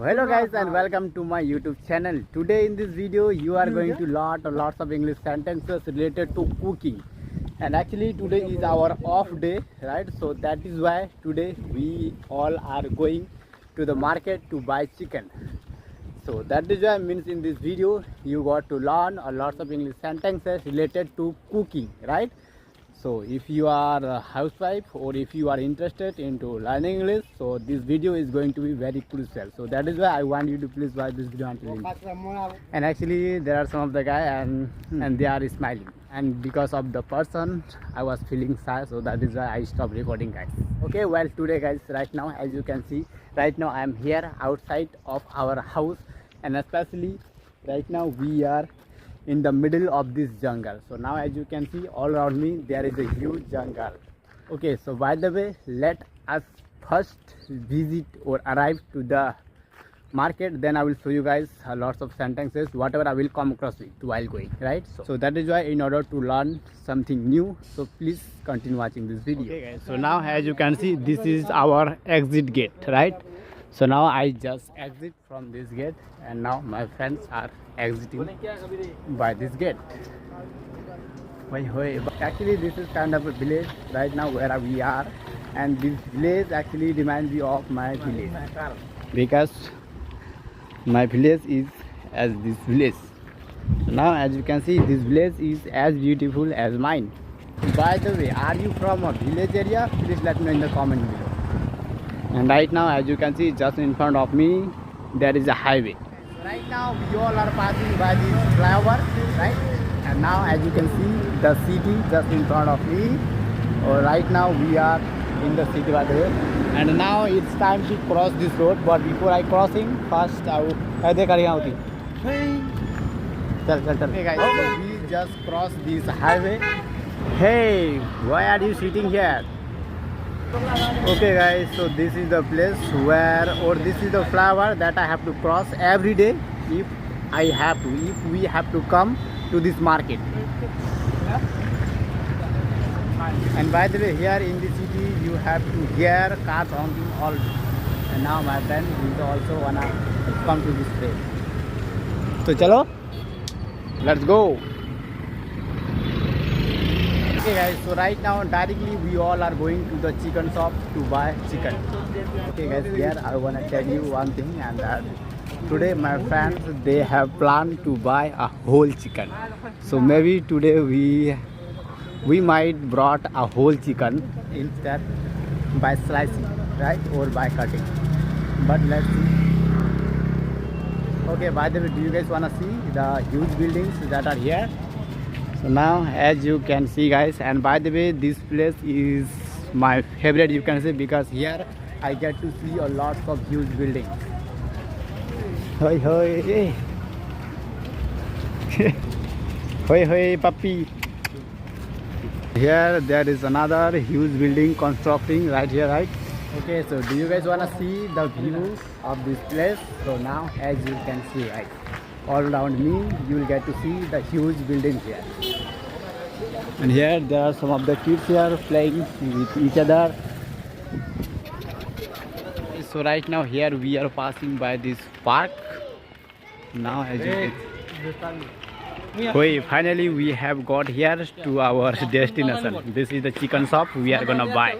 Hello guys and welcome to my YouTube channel. Today in this video you are going to learn lots of English sentences related to cooking. And actually today is our off day, right? So that is why today we all are going to the market to buy chicken. So that is why means in this video you got to learn lots of English sentences related to cooking, right? So if you are a housewife or if you are interested into learning English, so this video is going to be very crucial. So that is why I want you to please watch this video until end. And actually there are some of the guy and they are smiling. And because of the person I was feeling shy, so that is why I stopped recording, guys. Okay, well today guys, right now as you can see, right now I am here outside of our house, and especially right now we are in the middle of this jungle. So now as you can see all around me there is a huge jungle. Okay, so by the way, let us first visit or arrive to the market, then I will show you guys lots of sentences whatever I will come across with while going, right? So that is why in order to learn something new, so please continue watching this video. Okay guys, so now as you can see this is our exit gate, right? So now I just exit from this gate and now my friends are exiting by this gate. Actually this is kind of a village right now where we are, and this village actually reminds me of my village because my village is as this village. So now as you can see this village is as beautiful as mine. By the way, are you from a village area? Please let me know in the comment below. And right now as you can see just in front of me there is a highway. Right now we all are passing by this flyover, right? And now as you can see the city just in front of me. Right now we are in the city, by the way. And now it's time to cross this road, but before I crossing, first I will okay guys, so we just crossed this highway. Hey, why are you sitting here? Okay guys, so this is the place where, or this is the flower that I have to cross every day if we have to come to this market. And by the way, here in the city you have to hear cars honking all day. And now my friend is also wanna come to this place. So chalo, let's go. Okay guys, so right now directly we all are going to the chicken shop to buy chicken. Okay guys, here I wanna tell you one thing, and that today my friends they have planned to buy a whole chicken. So maybe today we might brought a whole chicken instead by slicing, right, or by cutting. But let's see. Okay, by the way, do you guys wanna see the huge buildings that are here? So now as you can see guys, and by the way this place is my favorite, you can say, because here I get to see a lot of huge buildings. Hoi hoi hoi hoi puppy. Here there is another huge building constructing right here, right? Okay, so do you guys wanna see the view of this place? So now as you can see, right, all around me you will get to see the huge buildings here. And here there are some of the kids here playing with each other. So right now here we are passing by this park. Now as you can see, finally we have got here to our destination. This is the chicken shop we are gonna buy.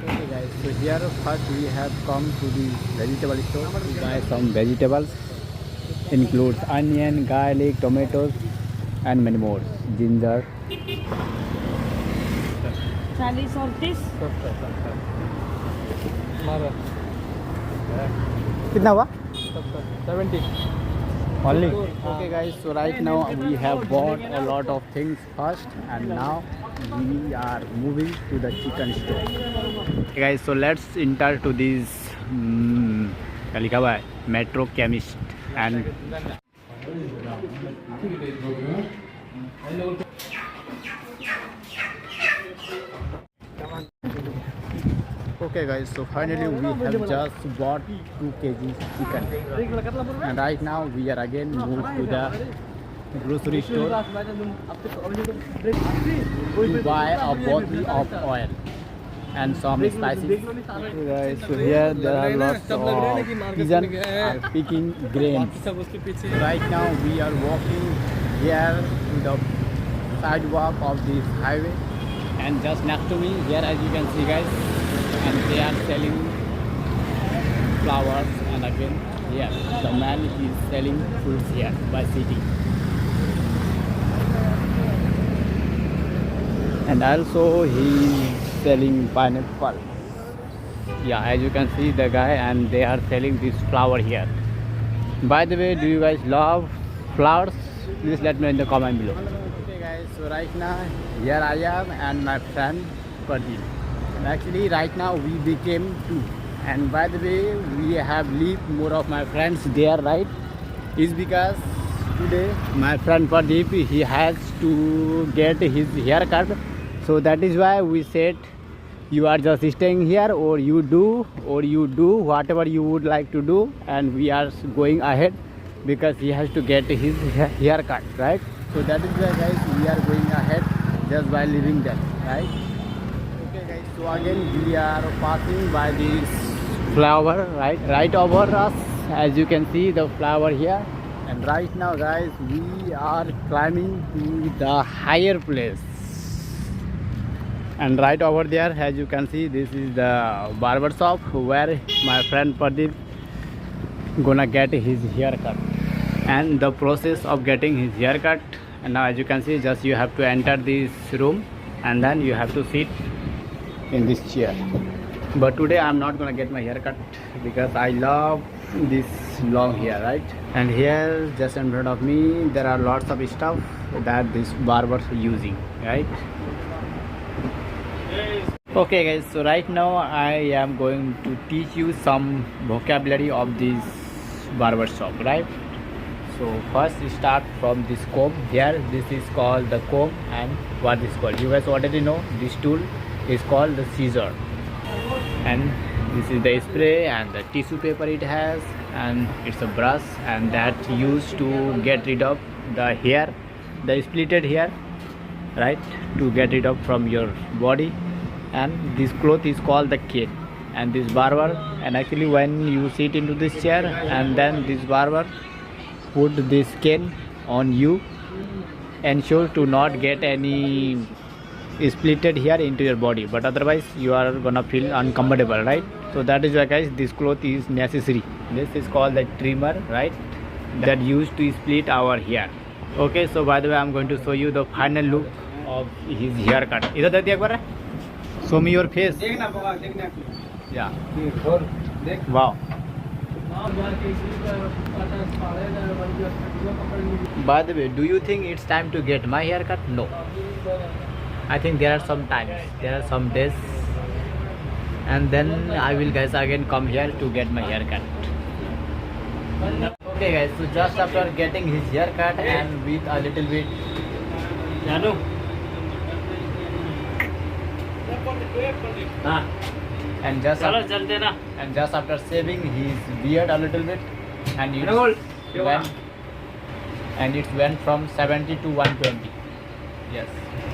Okay guys, so here first we have come to the vegetable store to buy some vegetables. Includes onion, garlic, tomatoes and many more. Ginger. Charlie of this. Kitna hua? 70. Only. Okay guys, so right now we have bought a lot of things first, and now we are moving to the chicken store. Okay guys, so let's enter to this Metro Chemist. And okay guys, so finally we have just bought 2 kg chicken, and right now we are again moved to the grocery store to buy a bottle of oil. and some spices. So guys, so here there are lots of pigeons are picking grains. Right now we are walking here to the sidewalk of this highway, and just next to me here, as you can see guys, and they are selling flowers, and again here the man is selling fruits here by sitting. And also he is selling pineapple. Yeah, as you can see the guy, and they are selling this flower here. By the way, do you guys love flowers? Please let me know in the comment below. Okay guys, so right now here I am and my friend Pradeep. And actually right now we became two. And by the way, we have leave more of my friends there, right? Is because today my friend Pradeep, he has to get his haircut. So that is why we said you are just staying here, or you do whatever you would like to do, and we are going ahead because he has to get his haircut, right? So that is why guys we are going ahead just by leaving them, right? Okay guys, so again we are passing by this flower right over us, as you can see the flower here. And right now guys we are climbing to the higher place, and right over there, as you can see, this is the barber shop where my friend Pradeep gonna get his haircut. And the process of getting his haircut, and now as you can see, just you have to enter this room and then you have to sit in this chair. But today I'm not gonna get my haircut because I love this long hair, right? And here just in front of me there are lots of stuff that this barber is using, right? Okay guys, so right now I am going to teach you some vocabulary of this barber shop, right? So first we start from this comb. Here this is called the comb, and what is called, you guys already know, this tool is called the scissor. And this is the spray and the tissue paper it has, and it's a brush, and that used to get rid of the hair, the splitted hair, right, to get it up from your body. And this cloth is called the cane, and this barber, and actually when you sit into this chair and then this barber put this cane on you, ensure to not get any splitted hair into your body, but otherwise you are gonna feel uncomfortable, right? So that is why guys this cloth is necessary. This is called the trimmer, right, that used to split our hair. Okay, so by the way I'm going to show you the final look of his haircut. Idhar dekh ek baar, show me your face. Yeah, wow. By the way, do you think it's time to get my haircut? No, I think there are some times, there are some days, and then I will guys again come here to get my haircut. Okay guys, so just after getting his haircut and with a little bit and just after shaving his beard a little bit, and it went from 70 to 120. Yes,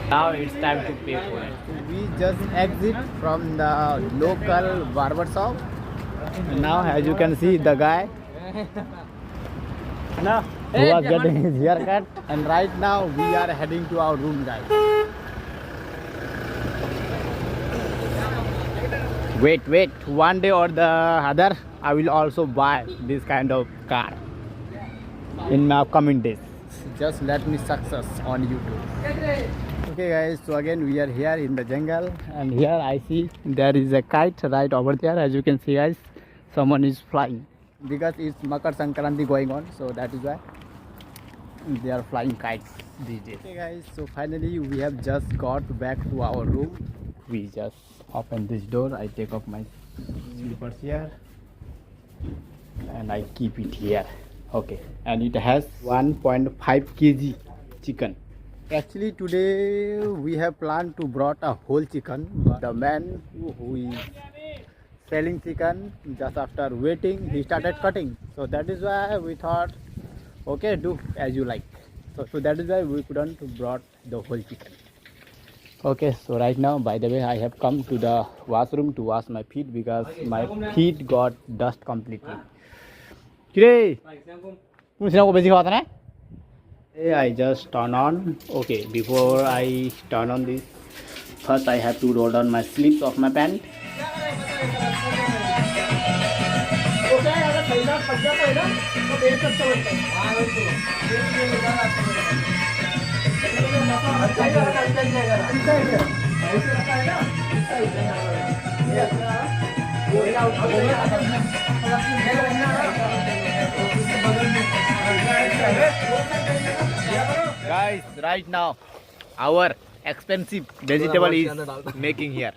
now it's time to pay for it. So we just exit from the local barber shop, and now as you can see the guy who was getting his haircut, and right now we are heading to our room, guys. Wait, one day or the other I will also buy this kind of car in my upcoming days. Just let me success on YouTube. Okay guys, so again we are here in the jungle, and here I see there is a kite right over there. As you can see guys, someone is flying because it's Makar Sankranti going on, so that is why they are flying kites these days. Okay guys, so finally we have just got back to our room. We just open this door, I take off my slippers here and I keep it here. Okay, and it has 1.5 kg chicken. Actually today we have planned to brought a whole chicken, but the man who is selling chicken, just after waiting he started cutting, so that is why we thought okay, do as you like. So that is why we couldn't brought the whole chicken. Okay, so right now, by the way, I have come to the washroom to wash my feet because my feet got dust completely. Today, I just turn on. Okay, before I turn on this, first I have to roll down my sleeves of my pant. Guys, right now our expensive vegetable is making here,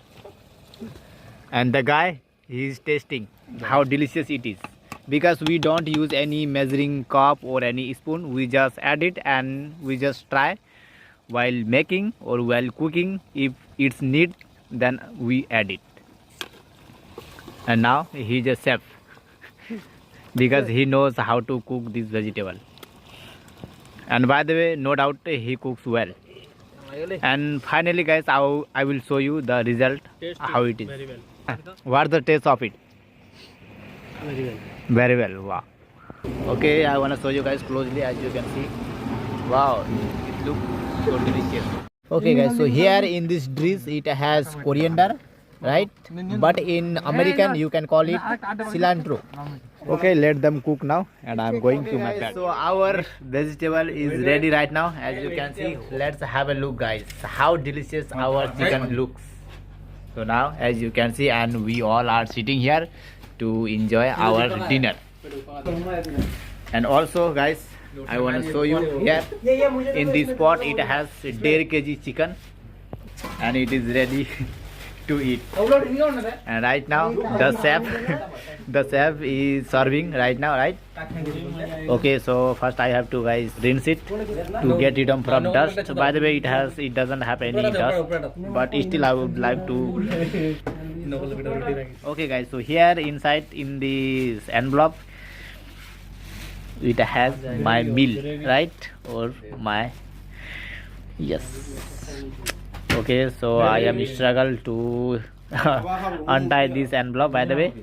and the guy he is tasting how delicious it is, because we don't use any measuring cup or any spoon. We just add it and we just try while making or while cooking. If it's need, then we add it. And now he is a chef because he knows how to cook this vegetable. And by the way, no doubt he cooks well. And finally guys, I will show you the result, how it is. Very well. What's the taste of it? Very well. Very well. Wow. Okay, I want to show you guys closely. As you can see, wow, it looks so delicious. Okay guys, so here in this dish it has coriander, right? But in American you can call it cilantro. Okay, let them cook now, and I'm going to my bed. So our vegetable is ready right now. As you can see, let's have a look guys, how delicious our chicken looks. So now, as you can see, and we all are sitting here to enjoy our dinner. And also guys, I want to show you here in this pot it has 1.5 kg chicken, and it is ready to eat. And right now the chef is serving right now, right? Okay, so first I have to guys rinse it to get rid of from dust. By the way, it doesn't have any dust, but still I would like to. Okay guys, so here inside in this envelope it has my meal, right? Or my, yes. Okay, so I am struggle to untie this envelope, by the way.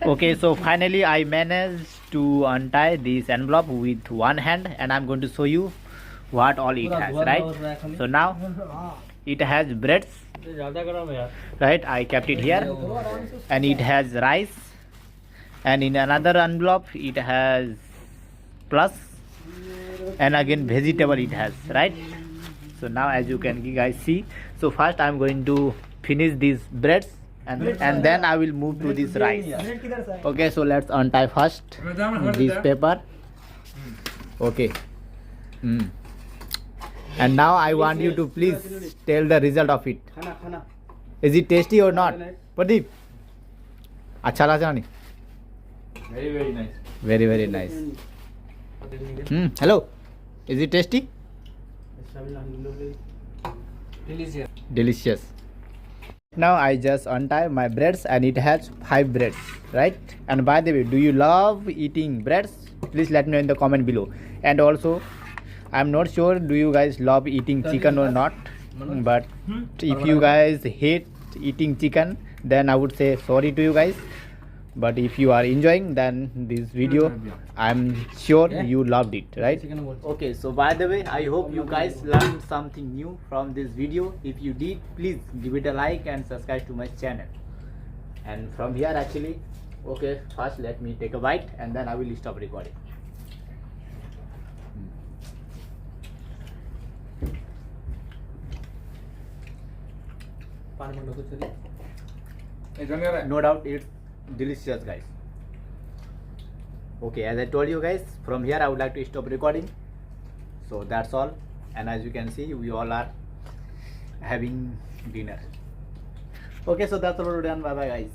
Okay, so finally I managed to untie this envelope with one hand, and I'm going to show you what all it has, right? So now it has breads, right? I kept it here, and it has rice, and in another envelope it has plus, and again vegetable it has, right? So now as you can guys see, so first I'm going to finish these breads, and then I will move to this rice. Okay, so let's untie first this paper. Okay. And now I want you to please tell the result of it. Is it tasty or not? Pradeep, अच्छा लगा नहीं? Very nice. Very nice. Hello, is it tasty? Delicious. Now I just untie my breads, and it has 5 breads, right? And by the way, do you love eating breads? Please let me know in the comment below. And also, I'm not sure do you guys love eating chicken or not, but if you guys hate eating chicken, then I would say sorry to you guys. But if you are enjoying, then this video, I'm sure you loved it, right? Okay, so by the way, I hope you guys learned something new from this video. If you did, please give it a like and subscribe to my channel. And from here actually, okay, first let me take a bite, and then I will stop recording. No doubt it's delicious guys. Okay, as I told you guys, from here I would like to stop recording. So that's all, and as you can see, we all are having dinner. Okay, so that's all done. Bye bye guys.